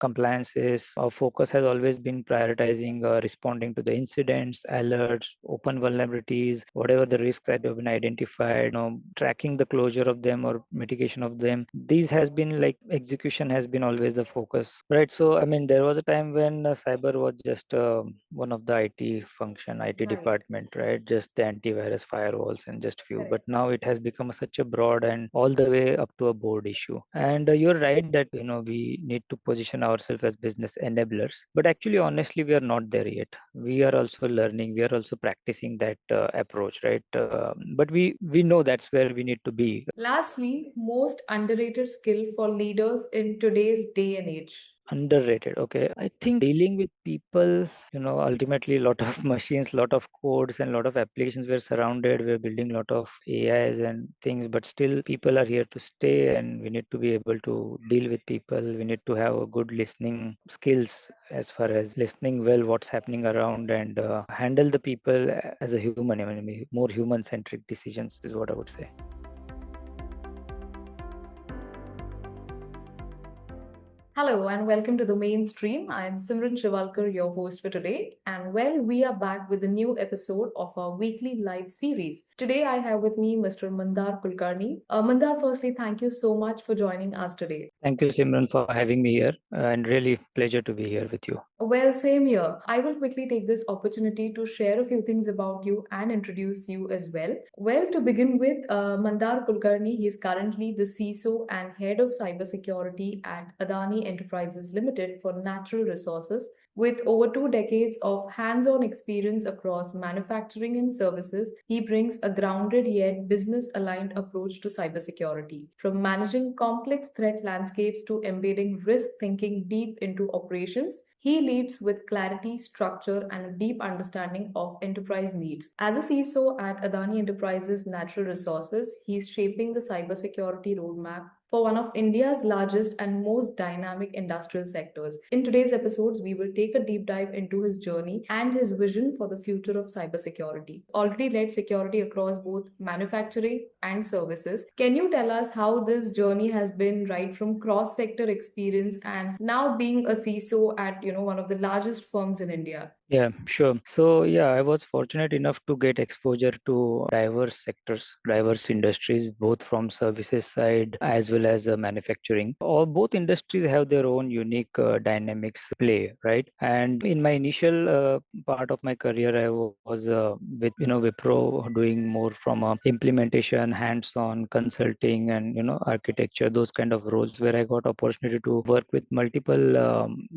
compliances. Our focus has always been prioritizing responding to the incidents, alerts, open vulnerabilities, whatever the risks that have been identified, tracking the closure of them or mitigation of them. These has been like execution has been always the focus, right? So I mean, there was a time when cyber was just one of the IT function, IT Right. department, right? Just the antivirus, firewalls, and just few. But Correct. now it has become such a broad and all the way up to a board issue. And you're right that we need to position ourselves as business enablers. But actually, honestly, we are not there yet. We are also learning. We are also practicing that approach, right? But we know that's where we need to be. Lastly, most underrated skill for leaders in today's day and age. Underrated. Okay. I think dealing with people, ultimately a lot of machines, lot of codes and lot of applications we're surrounded. We're building a lot of AIs and things, but still people are here to stay and we need to be able to deal with people. We need to have a good listening skills as far as listening well what's happening around and handle the people as a human. I mean, more human centric decisions is what I would say. Hello and welcome to the mainstream. I am Simran Shivalkar, your host for today. And well, we are back with a new episode of our weekly live series. Today I have with me Mr. Mandar Kulkarni. Mandar, firstly, thank you so much for joining us today. Thank you, Simran, for having me here and really pleasure to be here with you. Well, same here. I will quickly take this opportunity to share a few things about you and introduce you as well. Well, to begin with, Mandar Kulkarni, he is currently the CISO and head of cybersecurity at Adani Enterprises Limited for natural resources. With over 2 decades of hands on experience across manufacturing and services, he brings a grounded yet business aligned approach to cybersecurity. From managing complex threat landscapes to embedding risk thinking deep into operations, he leads with clarity, structure, and a deep understanding of enterprise needs. As a CISO at Adani Enterprises Natural Resources, he is shaping the cybersecurity roadmap for one of India's largest and most dynamic industrial sectors. In today's episodes, we will take a deep dive into his journey and his vision for the future of cybersecurity. Already led security across both manufacturing and services. Can you tell us how this journey has been right from cross-sector experience and now being a CISO at one of the largest firms in India? Yeah, sure. So, yeah, I was fortunate enough to get exposure to diverse sectors, diverse industries, both from services side as well as manufacturing. All both industries have their own unique dynamics play, right? And in my initial part of my career, I was with Wipro doing more from implementation, hands-on consulting, and architecture, those kind of roles where I got opportunity to work with multiple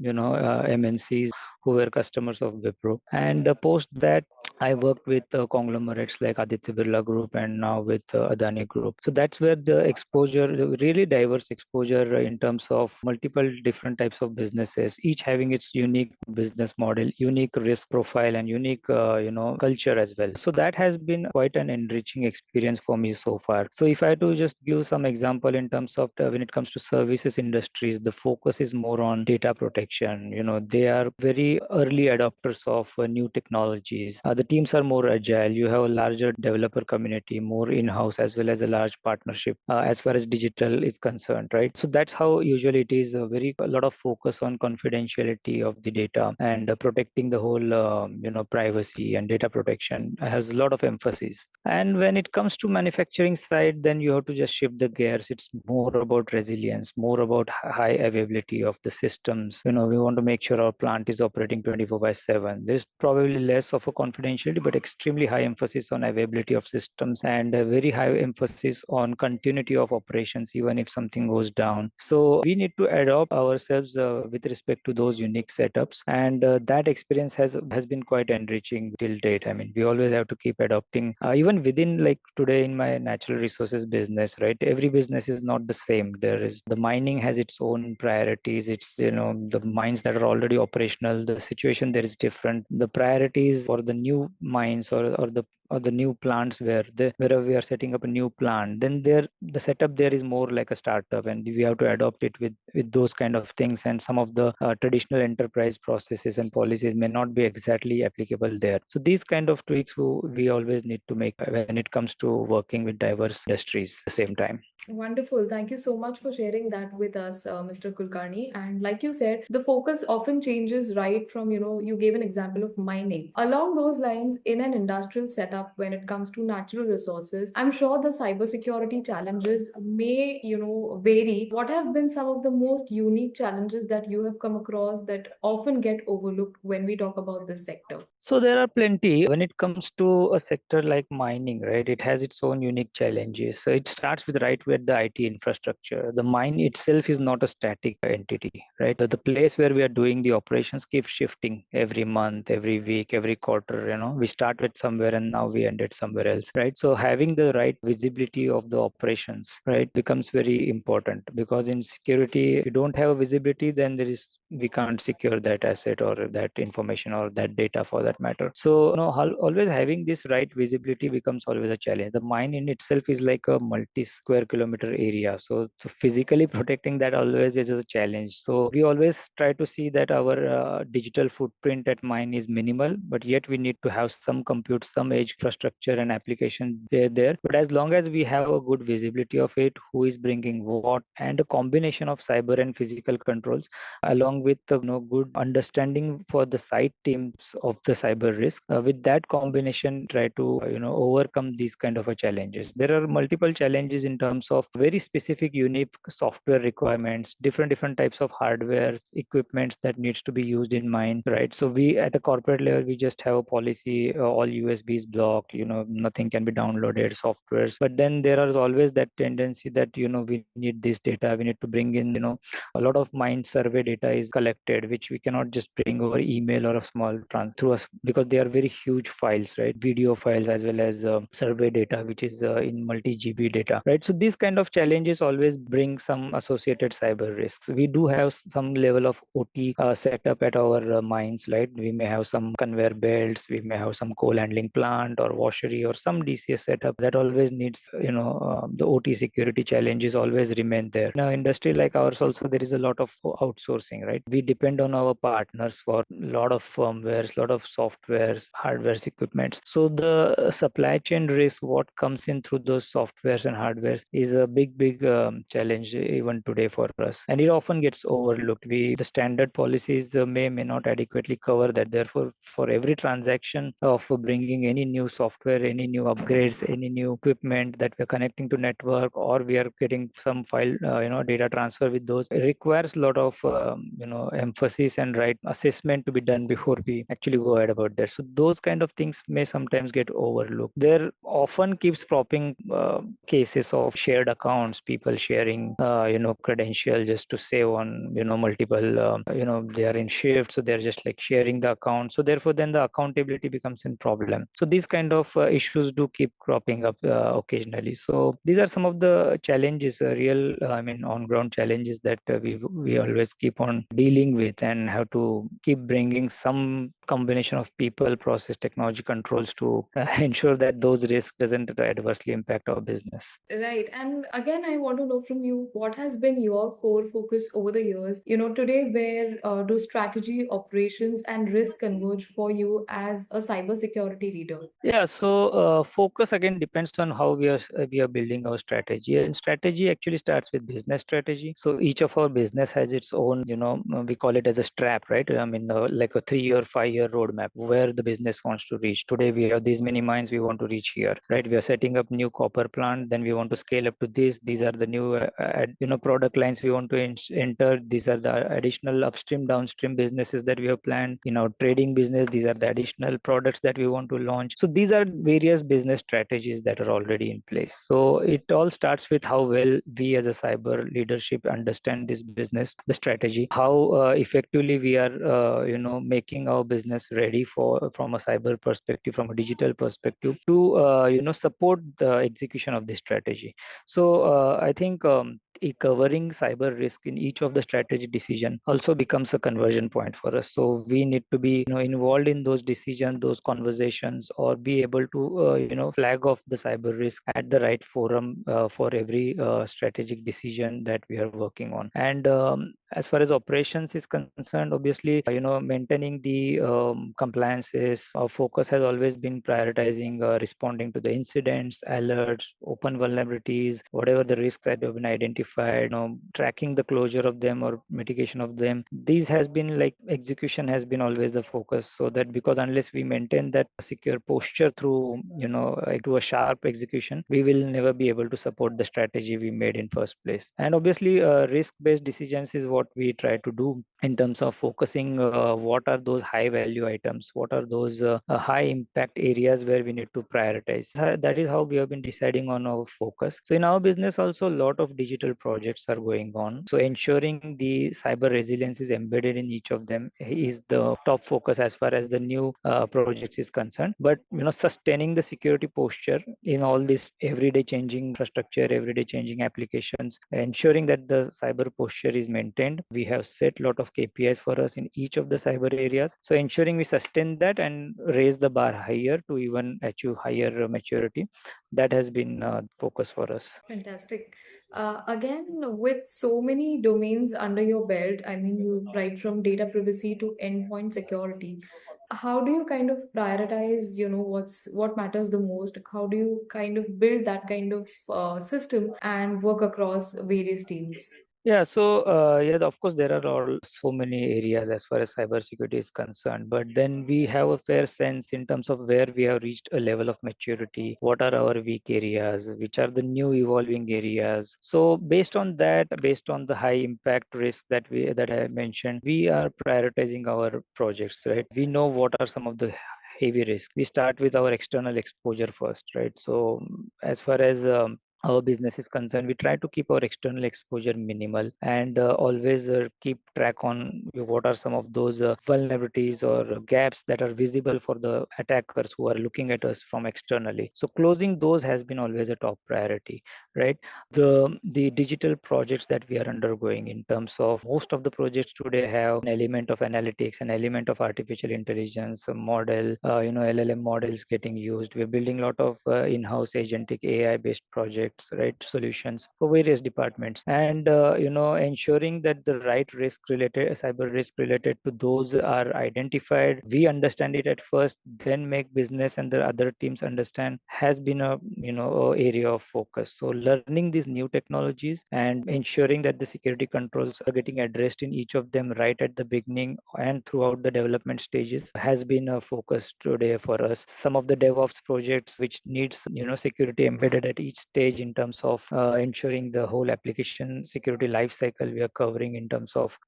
MNCs who were customers of Wipro. And post that, I worked with conglomerates like Aditya Birla Group and now with Adani Group. So that's where the exposure, the really diverse exposure in terms of multiple different types of businesses, each having its unique business model, unique risk profile, and unique culture as well. So that has been quite an enriching experience for me so far. So if I had to just give some example in terms of when it comes to services industries, the focus is more on data protection. They are very early adopters of new technologies. The teams are more agile. You have a larger developer community, more in-house as well as a large partnership as far as digital is concerned, right? So that's how usually it is a lot of focus on confidentiality of the data and protecting the whole privacy and data protection has a lot of emphasis. And when it comes to manufacturing side, then you have to just shift the gears. It's more about resilience, more about high availability of the systems. We want to make sure our plant is operating 24/7. There's probably less of a confidentiality, but extremely high emphasis on availability of systems and a very high emphasis on continuity of operations, even if something goes down. So we need to adopt ourselves with respect to those unique setups, and that experience has been quite enriching till date. I mean, we always have to keep adopting, even within like today in my natural resources business, right? Every business is not the same. There is the mining has its own priorities. It's the mines that are already operational. The situation there is different. The priorities for the new mines or the or the new plants wherever we are setting up a new plant, then there the setup there is more like a startup, and we have to adopt it with those kind of things. And some of the traditional enterprise processes and policies may not be exactly applicable there. So these kind of tweaks we always need to make when it comes to working with diverse industries at the same time. Wonderful. Thank you so much for sharing that with us, Mr. Kulkarni. And like you said, the focus often changes right from, you gave an example of mining. Along those lines, in an industrial setup, when it comes to natural resources, I'm sure the cybersecurity challenges may, vary. What have been some of the most unique challenges that you have come across that often get overlooked when we talk about this sector? So there are plenty. When it comes to a sector like mining, right, it has its own unique challenges. So it starts with right with the IT infrastructure. The mine itself is not a static entity, right? The place where we are doing the operations keeps shifting every month, every week, every quarter. We start with somewhere and now we ended somewhere else, right? So having the right visibility of the operations, right, becomes very important, because in security, if you don't have a visibility, then we can't secure that asset or that information or that data for that matter. So always having this right visibility becomes always a challenge. The mine in itself is like a multi square kilometer area, so physically protecting that always is a challenge. So we always try to see that our digital footprint at mine is minimal, but yet we need to have some compute, some edge infrastructure and application there. But as long as we have a good visibility of it, who is bringing what, and a combination of cyber and physical controls, along with the good understanding for the site teams of the cyber risk. With that combination, try to overcome these kind of challenges. There are multiple challenges in terms of very specific, unique software requirements, different types of hardware equipments that needs to be used in mine, right? So we at a corporate level, we just have a policy, all USBs blocked, nothing can be downloaded softwares. But then there is always that tendency that we need this data, we need to bring in a lot of mine survey data is collected, which we cannot just bring over email or a small through us, because they are very huge files, right? Video files as well as survey data, which is in multi GB data, right? So these kind of challenges always bring some associated cyber risks. We do have some level of OT setup at our mines, right? We may have some conveyor belts, we may have some coal handling plant or washery or some DCS setup that always needs, the OT security challenges always remain there. In an industry like ours also, there is a lot of outsourcing, right? We depend on our partners for a lot of firmwares, lot of softwares, hardwares, equipments. So the supply chain risk, what comes in through those softwares and hardwares, is a big challenge even today for us, and it often gets overlooked. The standard policies may not adequately cover that. Therefore, for every transaction of bringing any new software, any new upgrades, any new equipment that we're connecting to network, or we are getting some file data transfer with those, it requires a lot of emphasis and right assessment to be done before we actually go ahead about that. So those kind of things may sometimes get overlooked. There often keeps propping cases of shared accounts, people sharing credential just to save on multiple they are in shift, so they're just like sharing the account. So therefore then the accountability becomes a problem. So these kind of issues do keep cropping up occasionally. So these are some of the challenges, real on ground challenges that we always keep on dealing with, and have to keep bringing some combination of people, process, technology controls to ensure that those risks doesn't adversely impact our business. Right. And again, I want to know from you, what has been your core focus over the years? Today, where do strategy, operations, and risk converge for you as a cybersecurity leader? Yeah, so focus again depends on how we are building our strategy, and strategy actually starts with business strategy. So each of our business has its own, we call it as a strap, right? Like a 3 year, 5 year roadmap where the business wants to reach. Today we have these many mines, we want to reach here, right? We are setting up new copper plant, then we want to scale up to this. These are the new, product lines we want to enter. These are the additional upstream, downstream businesses that we have planned. In our trading business, these are the additional products that we want to launch. So these are various business strategies that are already in place. So it all starts with how well we as a cyber leadership understand this business, the strategy, how effectively we are, making our business ready from a cyber perspective, from a digital perspective, to support the execution of this strategy. So I think covering cyber risk in each of the strategy decision also becomes a conversion point for us. So we need to be involved in those decisions, those conversations, or be able to flag off the cyber risk at the right forum for every strategic decision that we are working on. And as far as operations is concerned, obviously maintaining the compliances, our focus has always been prioritizing responding to the incidents, alerts, open vulnerabilities, whatever the risks that have been identified, tracking the closure of them or mitigation of them. These has been like execution has been always the focus, so that because unless we maintain that secure posture through to a sharp execution, we will never be able to support the strategy we made in first place. And obviously risk based decisions is what we try to do in terms of focusing what are those high value items, what are those high impact areas where we need to prioritize. That is how we have been deciding on our focus. So in our business also, a lot of digital projects are going on, so ensuring the cyber resilience is embedded in each of them is the top focus as far as the new projects is concerned. But sustaining the security posture in all this everyday changing infrastructure, everyday changing applications, ensuring that the cyber posture is maintained. We have set a lot of KPIs for us in each of the cyber areas, so ensuring we sustain that and raise the bar higher to even achieve higher maturity, that has been focus for us. Fantastic. Again, with so many domains under your belt, I mean, you right from data privacy to endpoint security. How do you kind of prioritize, what matters the most? How do you kind of build that kind of system and work across various teams? Yeah, so yeah, of course, there are all so many areas as far as cybersecurity is concerned, but then we have a fair sense in terms of where we have reached a level of maturity, what are our weak areas, which are the new evolving areas. So based on that, based on the high impact risk that I mentioned, we are prioritizing our projects, right? We know what are some of the heavy risks. We start with our external exposure first, right? So as far as our business is concerned, we try to keep our external exposure minimal and always keep track on what are some of those vulnerabilities or gaps that are visible for the attackers who are looking at us from externally. So closing those has been always a top priority, right? The digital projects that we are undergoing, in terms of most of the projects today have an element of analytics, an element of artificial intelligence, a model, LLM models getting used. We're building a lot of in-house agentic AI based projects, right, solutions for various departments, and ensuring that the right risk related, cyber risk related to those are identified. We understand it at first, then make business and the other teams understand, has been a area of focus. So learning these new technologies and ensuring that the security controls are getting addressed in each of them right at the beginning and throughout the development stages has been a focus today for us. Some of the DevOps projects which needs security embedded at each stage in terms of ensuring the whole application security life cycle we are covering in terms of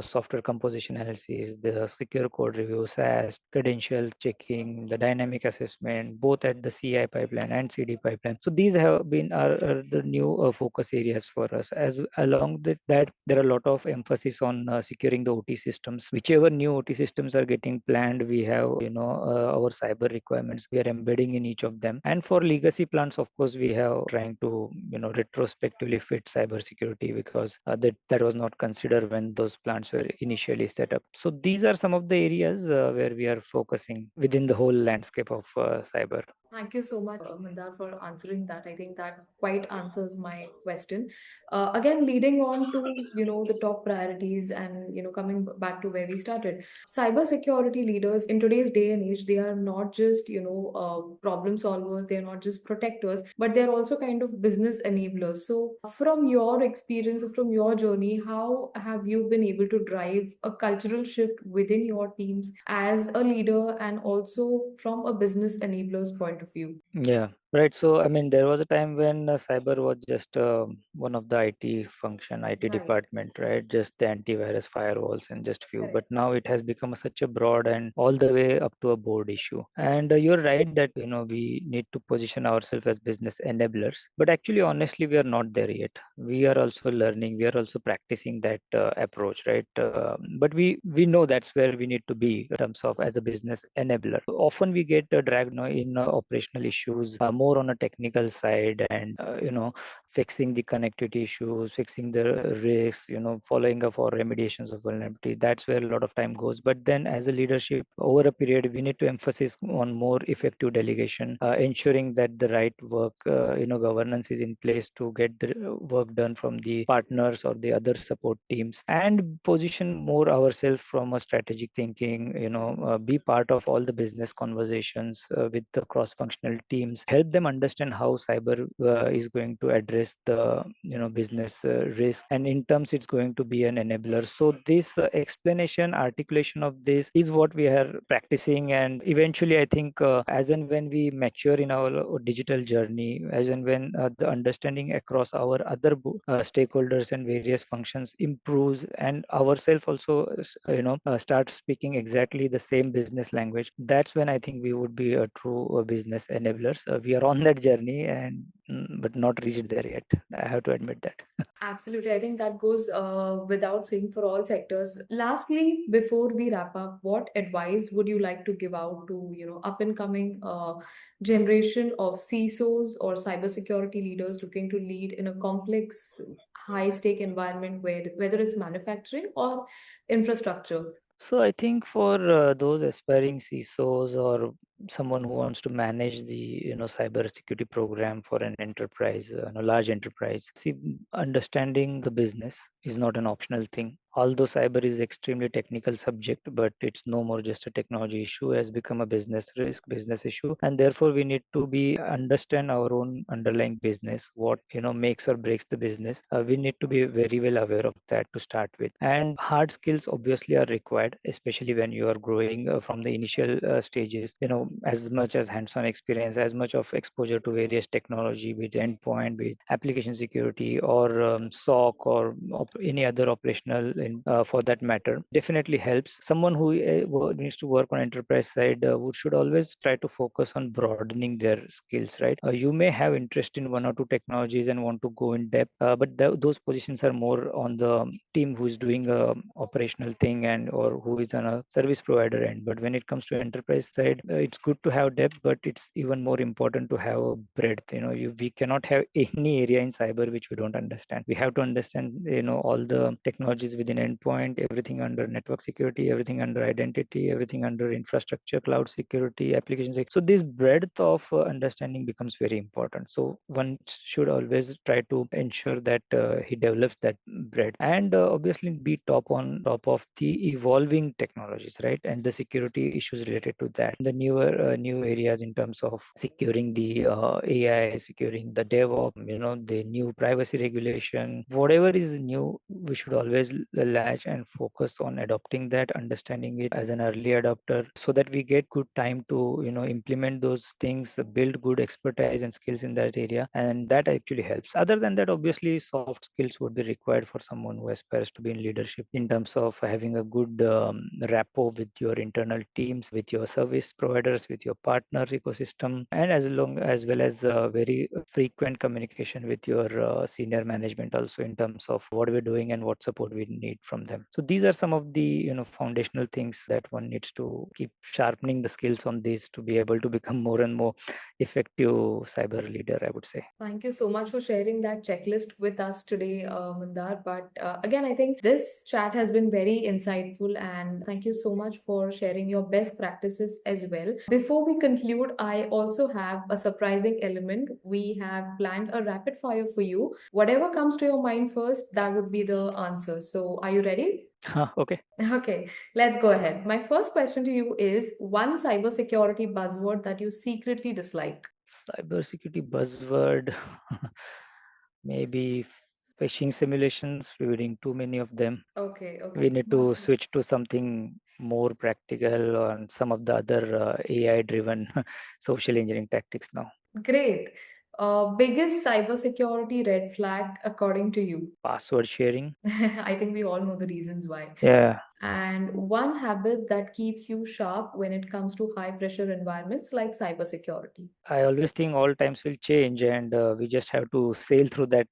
software composition analysis, the secure code review, SAST, credential checking, the dynamic assessment, both at the CI pipeline and CD pipeline. So these have been are the new focus areas for us. As along with that, there are a lot of emphasis on securing the OT systems. Whichever new OT systems are getting planned, we have our cyber requirements we are embedding in each of them. And for legacy plants, of course, we have trying to retrospectively fit cyber security, because that was not considered when those plants were initially set up. So these are some of the areas where we are focusing within the whole landscape of cyber. Thank you so much, Mandar, for answering that. I think that quite answers my question. Again, leading on to the top priorities, and coming back to where we started, cybersecurity leaders in today's day and age, they are not just problem solvers, they are not just protectors, but they are also kind of business enablers. So, from your experience or from your journey, how have you been able to drive a cultural shift within your teams as a leader, and also from a business enabler's point of view? Yeah, right. So, I mean, there was a time when cyber was just one of the IT function, IT Right. department, right? Just the antivirus firewalls and just few. Correct. But now it has become such a broad and all the way up to a board issue. And you're right that, we need to position ourselves as business enablers. But actually, honestly, we are not there yet. We are also learning. We are also practicing that approach, right? But we know that's where we need to be in terms of as a business enabler. Often we get dragged in operational issues, more on a technical side, and fixing the connectivity issues, fixing the risks, following up or remediations of vulnerability. That's where a lot of time goes. But then as a leadership over a period, we need to emphasize on more effective delegation, ensuring that the right work, governance is in place to get the work done from the partners or the other support teams, and position more ourselves from a strategic thinking, be part of all the business conversations with the cross-functional teams, help them understand how cyber is going to address the business risk, and in terms it's going to be an enabler. So this explanation, articulation of this is what we are practicing, and eventually I think as and when we mature in our digital journey, as and when the understanding across our other stakeholders and various functions improves, and ourselves also start speaking exactly the same business language, that's when I think we would be a true business enablers. We are on that journey, and but not reached there yet, I have to admit that. Absolutely. I think that goes without saying for all sectors. Lastly, before we wrap up, what advice would you like to give out to, up and coming generation of CISOs or cybersecurity leaders looking to lead in a complex, high stake environment where whether it's manufacturing or infrastructure? So I think for those aspiring CISOs or someone who wants to manage the cyber security program for an enterprise, large enterprise, see, understanding the business is not an optional thing. Although cyber is extremely technical subject, but it's no more just a technology issue, has become a business risk, business issue, and therefore we need to be understand our own underlying business, what makes or breaks the business. We need to be very well aware of that to start with, and hard skills obviously are required, especially when you are growing from the initial stages. As much as hands-on experience, as much of exposure to various technology, with endpoint, with application security, or SOC, or any other operational for that matter, definitely helps. Someone who needs to work on enterprise side should always try to focus on broadening their skills, right? You may have interest in one or two technologies and want to go in depth, but those positions are more on the team who is doing a operational thing, and or who is on a service provider end. But when it comes to enterprise side, it's good to have depth, but it's even more important to have a breadth. We cannot have any area in cyber which we don't understand. We have to understand all the technologies within endpoint, everything under network security, everything under identity, everything under infrastructure, cloud security, application security. So this breadth of understanding becomes very important. So one should always try to ensure that he develops that breadth, and obviously be top of the evolving technologies, right? And the security issues related to that, the newer new areas in terms of securing the AI, securing the DevOps, the new privacy regulation, whatever is new, we should always latch and focus on adopting that, understanding it as an early adopter, so that we get good time to implement those things, build good expertise and skills in that area, and that actually helps. Other than that, obviously soft skills would be required for someone who aspires to be in leadership, in terms of having a good rapport with your internal teams, with your service providers, with your partner ecosystem, and as well as very frequent communication with your senior management also, in terms of what we're doing and what support we need from them. So these are some of the foundational things that one needs to keep sharpening the skills on these to be able to become more and more effective cyber leader, I would say. Thank you so much for sharing that checklist with us today, Mandar. But again, I think this chat has been very insightful, and thank you so much for sharing your best practices as well. Before we conclude, I also have a surprising element. We have planned a rapid fire for you. Whatever comes to your mind first, that would be the answer. So, are you ready? Okay. Okay, let's go ahead. My first question to you is one cybersecurity buzzword that you secretly dislike. Cybersecurity buzzword, maybe phishing simulations. We're doing too many of them. Okay, We okay. need to switch to something more practical on some of the other AI driven social engineering tactics now. Great. Biggest cybersecurity red flag according to you? Password sharing. I think we all know the reasons why. Yeah. and one habit that keeps you sharp when it comes to high pressure environments like cybersecurity. I always think all times will change, and we just have to sail through that,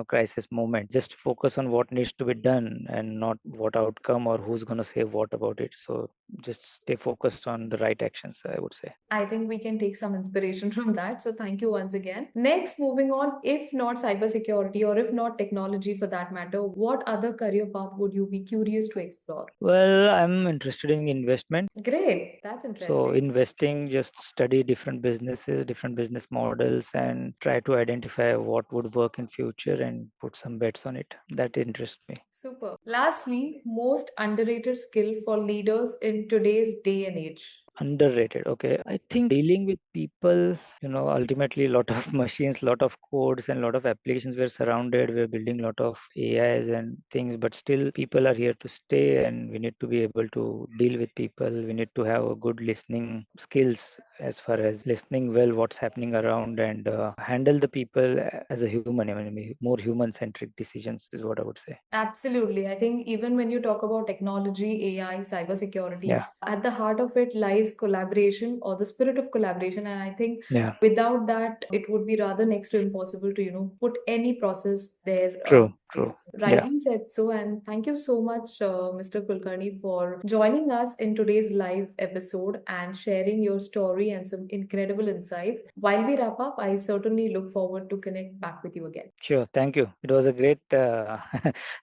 crisis moment. Just focus on what needs to be done, and not what outcome or who's gonna say what about it. So just stay focused on the right actions, I would say. I think we can take some inspiration from that. So thank you once again. Next, moving on, if not cybersecurity or if not technology for that matter, what other career path would you be curious to explore? Well, I'm interested in investment. Great, that's So interesting. investing, just study different businesses, different business models, and try to identify what would work in future and put some bets on it. That interests me. Super. Lastly, most underrated skill for leaders in today's day and age. Underrated. Okay. I think dealing with people, ultimately a lot of machines, lot of codes and lot of applications we're surrounded. We're building a lot of AIs and things, but still people are here to stay, and we need to be able to deal with people. We need to have a good listening skills as far as listening well what's happening around, and handle the people as a human. I mean, more human centric decisions is what I would say. Absolutely. I think even when you talk about technology, AI, cybersecurity, Yeah. at the heart of it lies collaboration or the spirit of collaboration. And I think Yeah. without that, it would be rather next to impossible to, put any process there. True. True. Place. Yeah. Rightly said so. And thank you so much, Mr. Kulkarni, for joining us in today's live episode and sharing your story and some incredible insights. While we wrap up, I certainly look forward to connect back with you again. Sure. Thank you. It was a great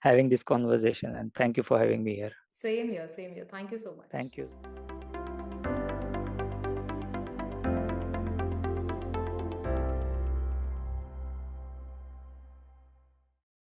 having this conversation, and thank you for having me here. Same here, same here. Thank you so much. Thank you.